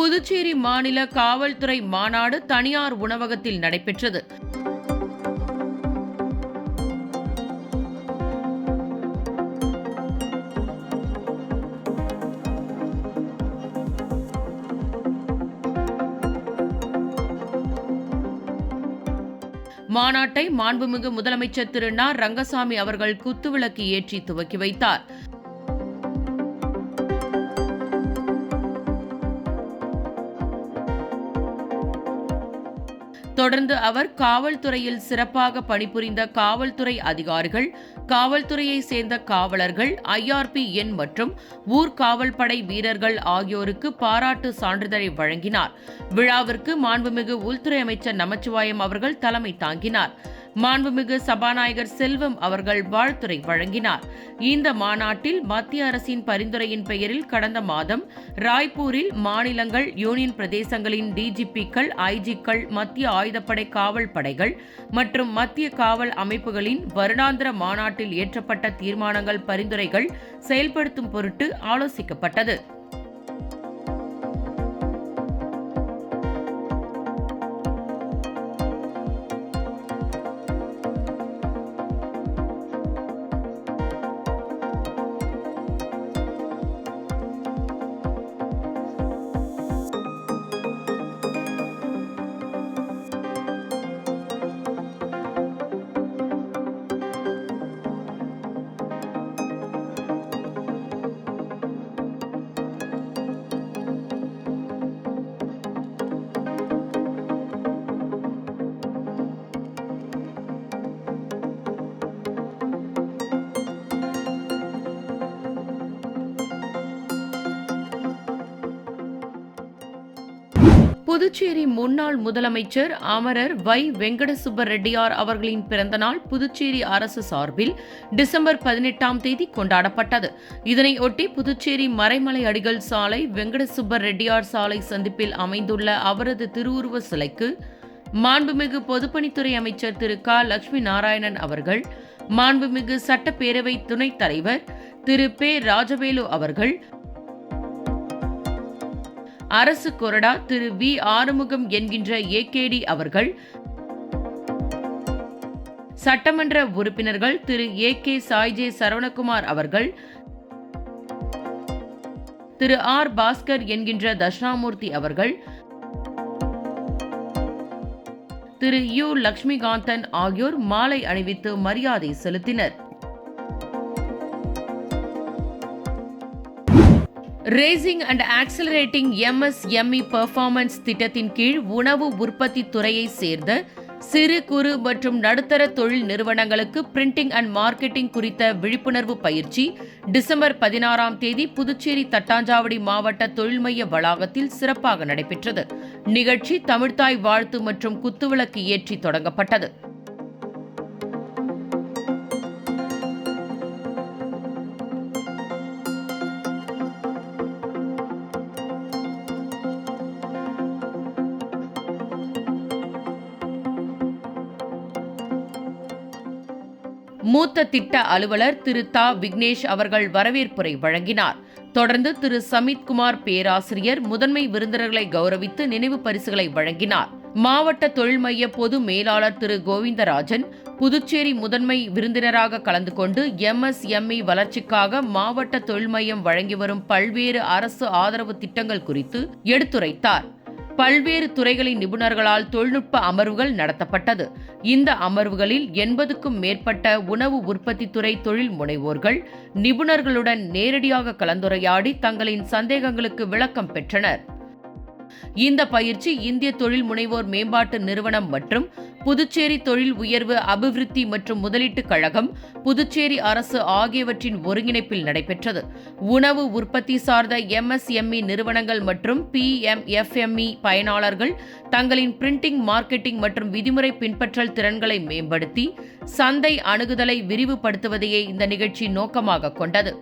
புதுச்சேரி மாநில காவல்துறை மாநாடு தனியார் உணவகத்தில் நடைபெற்றது. மாநாட்டை மாண்புமிகு முதலமைச்சர் திரு ந. ரங்கசாமி அவர்கள் குத்துவிளக்கு ஏற்றி துவக்கி வைத்தார். தொடர்ந்து அவர் காவல்துறையில் சிறப்பாக பணிபுரிந்த காவல்துறை அதிகாரிகள், காவல்துறையை சேர்ந்த காவலர்கள், IRP எண் மற்றும் ஊர்காவல்படை வீரர்கள் ஆகியோருக்கு பாராட்டு சான்றிதழை வழங்கினார். விழாவிற்கு மாண்புமிகு உள்துறை அமைச்சர் நமச்சிவாயம் அவர்கள் தலைமை தாங்கினார். மாண்புமிகு சபாநாயகர் செல்வம் அவர்கள் வாழ்த்துரை வழங்கினார். இந்த மாநாட்டில் மத்திய அரசின் பரிந்துரையின் பெயரில் கடந்த மாதம் ராய்ப்பூரில் மாநிலங்கள், யூனியன் பிரதேசங்களின் DGPக்கள், IGக்கள், மத்திய ஆயுதப்படை காவல் படைகள் மற்றும் மத்திய காவல் அமைப்புகளின் வருடாந்திர மாநாட்டில் இயற்றப்பட்ட தீர்மானங்கள், பரிந்துரைகள் செயல்படுத்தும் பொருட்டு ஆலோசிக்கப்பட்டது. புதுச்சேரி முன்னாள் முதலமைச்சர் அமரர் வை. வெங்கட சுப்ப ரெட்டியார் அவர்களின் பிறந்தநாள் புதுச்சேரி அரசு சார்பில் டிசம்பர் 18ஆம் தேதி கொண்டாடப்பட்டது. இதனையொட்டி புதுச்சேரி மறைமலை அடிகள் சாலை, வெங்கட சுப்ப ரெட்டியார் சாலை சந்திப்பில் அமைந்துள்ள அவரது திருவுருவ சிலைக்கு மாண்புமிகு பொதுப்பணித்துறை அமைச்சர் திரு க. லட்சுமி நாராயணன் அவர்கள், மாண்புமிகு சட்டப்பேரவை துணைத் தலைவர் திரு பே. ராஜவேலு அவர்கள், அரசு கொறடா திரு வி. ஆறுமுகம் என்கின்ற AKD அவர்கள், சட்டமன்ற உறுப்பினர்கள் திரு AK சாய்ஜே சரவணகுமார் அவர்கள், திரு R. பாஸ்கர் என்கின்ற தட்சிணாமூர்த்தி அவர்கள், திரு U. லட்சுமிகாந்தன் ஆகியோர் மாலை அணிவித்து மரியாதை செலுத்தினர். Racing and accelerating MSME performance திட்டத்தின் கீழ் உணவு உற்பத்தி துறையை சேர்ந்த சிறு, குறு மற்றும் நடுத்தர தொழில் நிறுவனங்களுக்கு பிரிண்டிங் அண்ட் மார்க்கெட்டிங் குறித்த விழிப்புணர்வு பயிற்சி டிசம்பர் 16ஆம் தேதி புதுச்சேரி தட்டாஞ்சாவடி மாவட்ட தொழில் மைய வளாகத்தில் சிறப்பாக நடைபெற்றது. நிகழ்ச்சி தமிழ்த்தாய் வாழ்த்து மற்றும் குத்துவிளக்கு ஏற்றி தொடங்கப்பட்டது. மூத்த திட்ட அலுவலர் திரு த. விக்னேஷ் அவர்கள் வரவேற்புரை வழங்கினார். தொடர்ந்து திரு சமித்குமார் பேராசிரியர் முதன்மை விருந்தினர்களை கௌரவித்து நினைவு பரிசுகளை வழங்கினார். மாவட்ட தொழில் மைய பொது மேலாளர் திரு கோவிந்தராஜன் புதுச்சேரி முதன்மை விருந்தினராக கலந்து கொண்டு MSME வளர்ச்சிக்காக மாவட்ட தொழில் மையம் வழங்கி வரும் பல்வேறு அரசு ஆதரவு திட்டங்கள் குறித்து எடுத்துரைத்தார். பல்வேறு துறைகளின் நிபுணர்களால் தொழில்நுட்ப அமர்வுகள் நடத்தப்பட்டது. இந்த அமர்வுகளில் 80க்கும் மேற்பட்ட உணவு உற்பத்தி துறை தொழில் முனைவோர்கள் நிபுணர்களுடன் நேரடியாக கலந்துரையாடி தங்களின் சந்தேகங்களுக்கு விளக்கம் பெற்றனர். இந்த பயிற்சி இந்திய தொழில் முனைவோர் மேம்பாட்டு நிறுவனம் மற்றும் புதுச்சேரி தொழில் உயர்வு அபிவிருத்தி மற்றும் முதலீட்டுக் கழகம், புதுச்சேரி அரசு ஆகியவற்றின் ஒருங்கிணைப்பில் நடைபெற்றது. உணவு உற்பத்தி சார்ந்த MSME நிறுவனங்கள் மற்றும் PMFME பயனாளர்கள் தங்களின் பிரிண்டிங், மார்க்கெட்டிங் மற்றும் விதிமுறை பின்பற்றல் திறன்களை மேம்படுத்தி சந்தை அணுகுதலை விரிவுபடுத்துவதையே இந்த நிகழ்ச்சி நோக்கமாக கொண்டது.